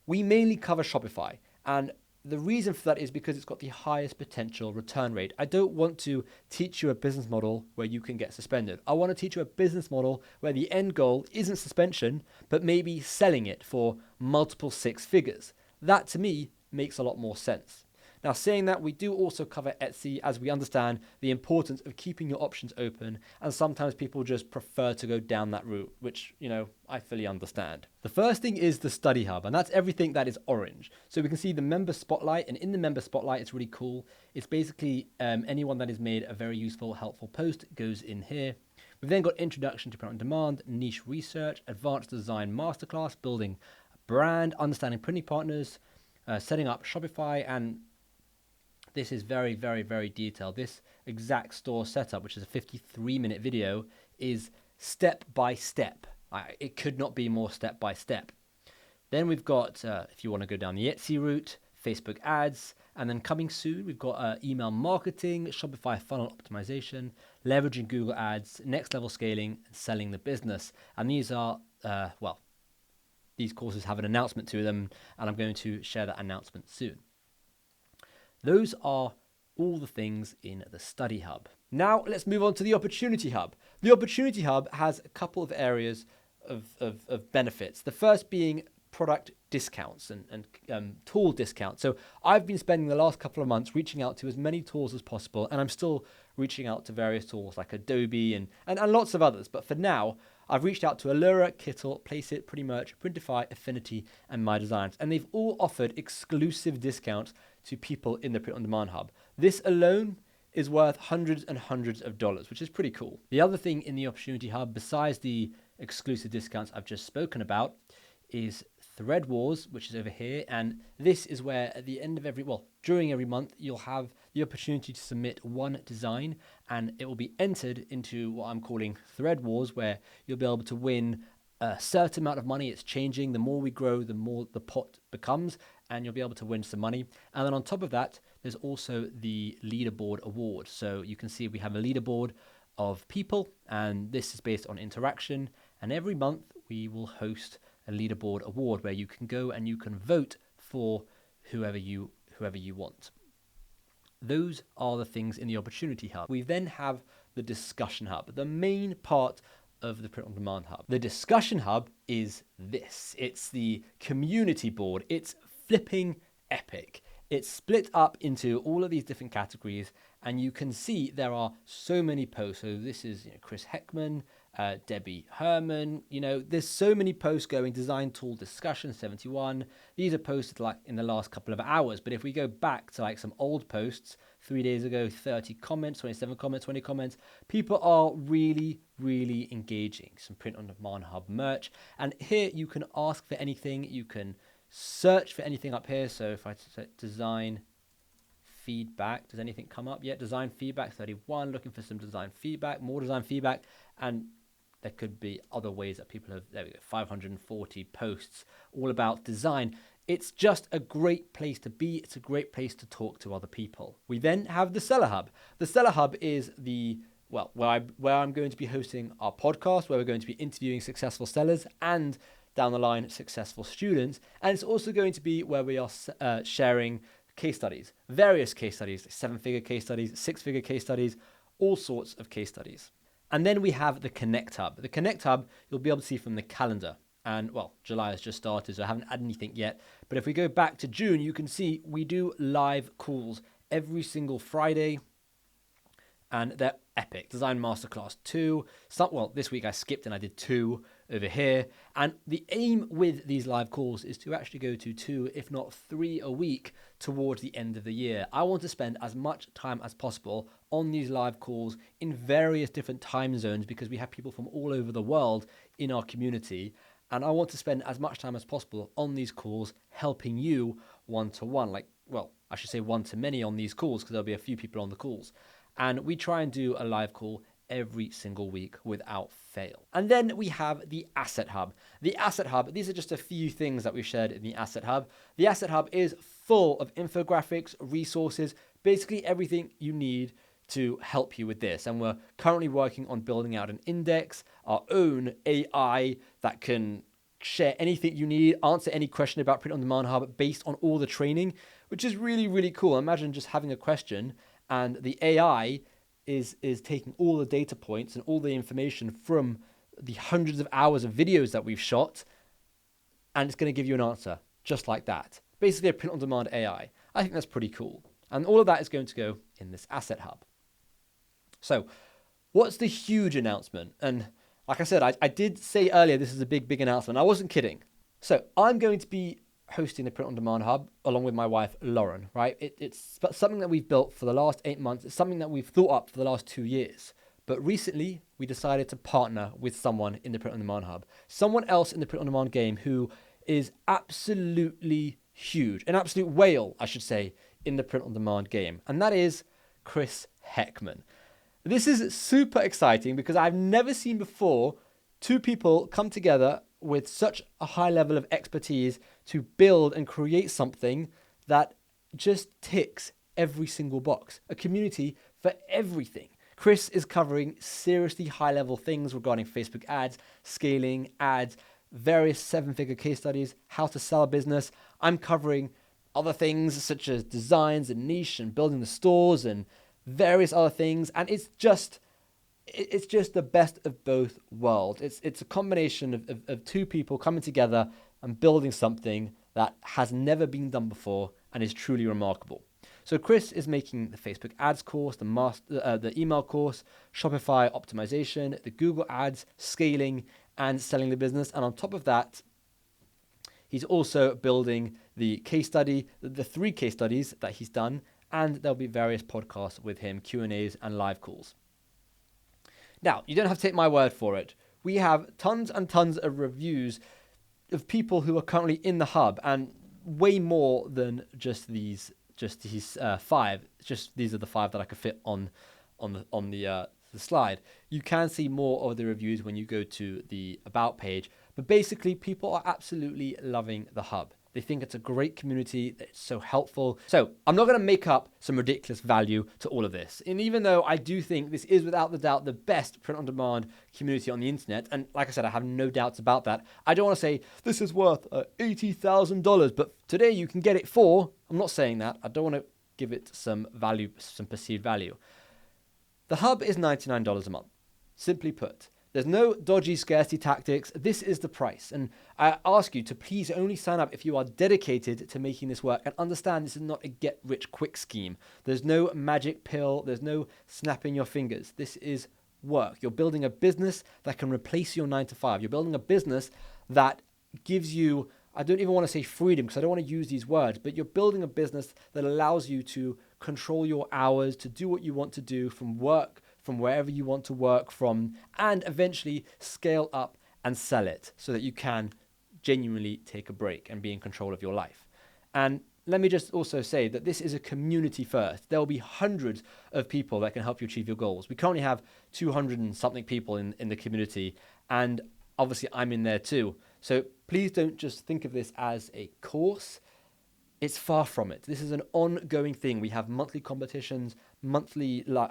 we mainly cover Shopify, and the reason for that is because it's got the highest potential return rate. I don't want to teach you a business model where you can get suspended. I want to teach you a business model where the end goal isn't suspension, but maybe selling it for multiple 6 figures. That to me makes a lot more sense. Now, saying that, we do also cover Etsy, as we understand the importance of keeping your options open, and sometimes people just prefer to go down that route, which, I fully understand. The first thing is the Study Hub, and that's everything that is orange. So we can see the Member Spotlight, and in the Member Spotlight, it's really cool. It's basically anyone that has made a very useful, helpful post goes in here. We've then got Introduction to Print on Demand, Niche Research, Advanced Design Masterclass, Building a Brand, Understanding Printing Partners, Setting Up Shopify, and this is very, very, very detailed. This exact store setup, which is a 53-minute video, is step by step. It could not be more step by step. Then we've got, if you want to go down the Etsy route, Facebook ads, and then coming soon, we've got email marketing, Shopify funnel optimization, leveraging Google ads, next level scaling, and selling the business. And these are, these courses have an announcement to them, and I'm going to share that announcement soon. Those are all the things in the Study Hub. Now let's move on to the Opportunity Hub. The Opportunity Hub has a couple of areas of benefits. The first being product discounts and tool discounts. So I've been spending the last couple of months reaching out to as many tools as possible, and I'm still reaching out to various tools like Adobe and lots of others. But for now, I've reached out to Allura, Kittle, Placeit, Pretty Merch, Printify, Affinity, and My Designs, and they've all offered exclusive discounts to people in the Print on Demand Hub. This alone is worth hundreds and hundreds of dollars, which is pretty cool. The other thing in the Opportunity Hub, besides the exclusive discounts I've just spoken about, is Thread Wars, which is over here. And this is where at the end of during every month, you'll have the opportunity to submit one design, and it will be entered into what I'm calling Thread Wars, where you'll be able to win a certain amount of money. It's changing. The more we grow, the more the pot becomes, and you'll be able to win some money. And then on top of that, there's also the leaderboard award. So you can see we have a leaderboard of people, and this is based on interaction. And every month we will host a leaderboard award where you can go and you can vote for whoever you want. Those are the things in the Opportunity Hub. We then have the Discussion Hub, the main part of the Print on Demand Hub. The Discussion Hub is this. It's the community board. It's flipping epic. It's split up into all of these different categories, and you can see there are so many posts. So this is Chris Heckman, Debbie Herman. There's so many posts going. Design tool discussion 71. These are posted like in the last couple of hours. But if we go back to like some old posts, 3 days ago, 30 comments, 27 comments, 20 comments, people are really, really engaging. Some Print on Demand Hub merch, and here you can ask for anything. You can search for anything up here. So if I set design feedback, does anything come up yet? Design feedback 31, looking for some design feedback, more design feedback, and there could be other ways that people have, there we go, 540 posts all about design. It's just a great place to be. It's a great place to talk to other people. We then have the Seller Hub. The Seller Hub is where I'm going to be hosting our podcast, where we're going to be interviewing successful sellers and down the line successful students. And it's also going to be where we are sharing case studies, various case studies, 7-figure case studies, 6-figure case studies, all sorts of case studies. And then we have the Connect Hub. The Connect Hub, you'll be able to see from the calendar. And well, July has just started, so I haven't had anything yet. But if we go back to June, you can see we do live calls every single Friday. And they're epic. Design Masterclass 2. This week I skipped and I did 2 over here. And the aim with these live calls is to actually go to 2, if not 3 a week towards the end of the year. I want to spend as much time as possible on these live calls in various different time zones because we have people from all over the world in our community. And I want to spend as much time as possible on these calls helping you one-to-one. I should say one-to-many on these calls because there'll be a few people on the calls. And we try and do a live call every single week without fail. And then we have the Asset Hub. The Asset Hub, these are just a few things that we've shared in the Asset Hub. The Asset Hub is full of infographics, resources, basically everything you need to help you with this. And we're currently working on building out an index, our own AI that can share anything you need, answer any question about Print on Demand Hub based on all the training, which is really, really cool. Imagine just having a question and the AI is taking all the data points and all the information from the hundreds of hours of videos that we've shot, and it's going to give you an answer just like that. Basically a print-on-demand AI. I think that's pretty cool. And all of that is going to go in this Asset Hub. So what's the huge announcement? And like I said, I did say earlier this is a big, big announcement. I wasn't kidding. So I'm going to be hosting the Print on Demand Hub along with my wife, Lauren, right? It's something that we've built for the last 8 months. It's something that we've thought up for the last 2 years. But recently, we decided to partner with someone in the Print on Demand Hub, someone else in the Print on Demand game who is absolutely huge, an absolute whale, I should say, in the Print on Demand game. And that is Chris Heckman. This is super exciting because I've never seen before 2 people come together with such a high level of expertise to build and create something that just ticks every single box. A community for everything. Chris is covering seriously high-level things regarding Facebook ads, scaling ads, various 7-figure case studies, how to sell a business. I'm covering other things such as designs and niche and building the stores and various other things. And it's just the best of both worlds. It's a combination of 2 people coming together and building something that has never been done before and is truly remarkable. So Chris is making the Facebook ads course, the email course, Shopify optimization, the Google ads, scaling and selling the business. And on top of that, he's also building the case study, the 3 case studies that he's done. And there'll be various podcasts with him, Q&As and live calls. Now, you don't have to take my word for it. We have tons and tons of reviews of people who are currently in the hub, and way more than just these 5. These are the 5 that I could fit on the slide. You can see more of the reviews when you go to the About page, but basically people are absolutely loving the hub. They think it's a great community, that it's so helpful. So I'm not going to make up some ridiculous value to all of this. And even though I do think this is without the doubt the best print-on-demand community on the internet, and like I said, I have no doubts about that, I don't want to say this is worth $80,000, but today you can get it for, I'm not saying that. I don't want to give it some value, some perceived value. The hub is $99 a month, simply put. There's no dodgy scarcity tactics. This is the price. And I ask you to please only sign up if you are dedicated to making this work and understand this is not a get-rich-quick scheme. There's no magic pill. There's no snapping your fingers. This is work. You're building a business that can replace your 9-to-5. You're building a business that gives you, I don't even want to say freedom because I don't want to use these words, but you're building a business that allows you to control your hours, to do what you want to do from work, from wherever you want to work from, and eventually scale up and sell it so that you can genuinely take a break and be in control of your life. And let me just also say that this is a community first. There will be hundreds of people that can help you achieve your goals. We currently have 200 and something people in the community, and obviously I'm in there too. So please don't just think of this as a course. It's far from it. This is an ongoing thing. We have monthly competitions, weekly live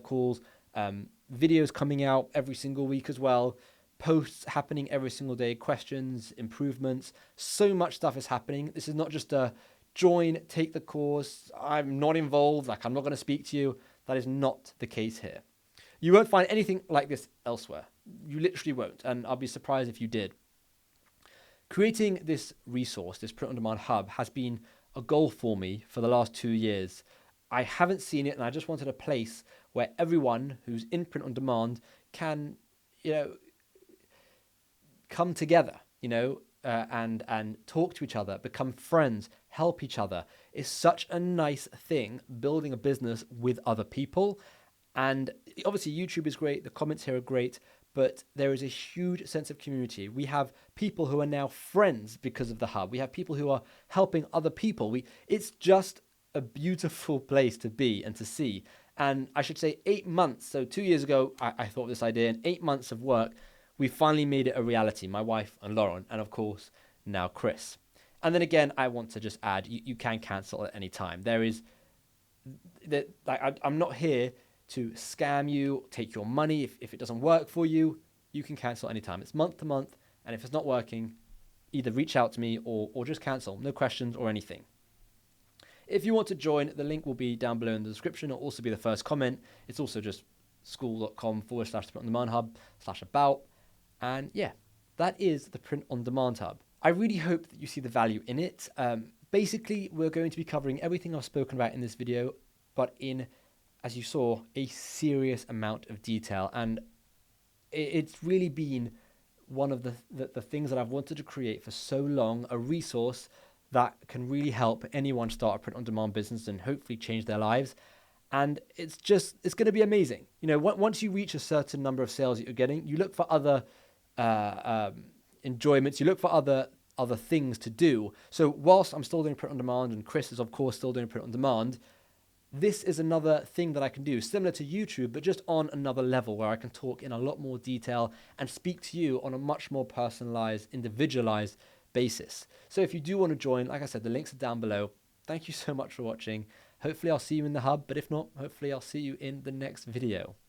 calls, videos coming out every single week as well, posts happening every single day, questions, improvements. So much stuff is happening. This is not just a join, take the course, I'm not involved, like I'm not going to speak to you. That is not the case here. You won't find anything like this elsewhere. You literally won't, and I'll be surprised if you did. Creating this resource, this print-on-demand hub, has been a goal for me for the last 2 years. I haven't seen it, and I just wanted a place where everyone who's in print-on-demand can, come together, and talk to each other, become friends, help each other. It's such a nice thing, building a business with other people. And obviously YouTube is great, the comments here are great, but there is a huge sense of community. We have people who are now friends because of the hub. We have people who are helping other people. It's just a beautiful place to be and to see. And I should say 8 months, so 2 years ago, I thought of this idea, and 8 months of work, we finally made it a reality, my wife and Lauren, and of course, now Chris. And then again, I want to just add, you can cancel at any time. I'm not here to scam you, take your money. If it doesn't work for you, you can cancel anytime. It's month to month, and if it's not working, either reach out to me or just cancel. No questions or anything. If you want to join, the link will be down below in the description. It'll also be the first comment. It's also just skool.com/print-on-demand hub/about. And yeah, that is the print-on-demand hub. I really hope that you see the value in it. Basically, we're going to be covering everything I've spoken about in this video, but in, as you saw, a serious amount of detail. And it's really been one of the things that I've wanted to create for so long, a resource that can really help anyone start a print-on-demand business and hopefully change their lives. And it's going to be amazing. Once you reach a certain number of sales that you're getting, you look for other enjoyments, you look for other things to do. So whilst I'm still doing print-on-demand, and Chris is of course still doing print-on-demand, this is another thing that I can do, similar to YouTube, but just on another level, where I can talk in a lot more detail and speak to you on a much more personalized, individualized basis. So if you do want to join, like I said, the links are down below. Thank you so much for watching. Hopefully I'll see you in the hub, but if not, hopefully I'll see you in the next video.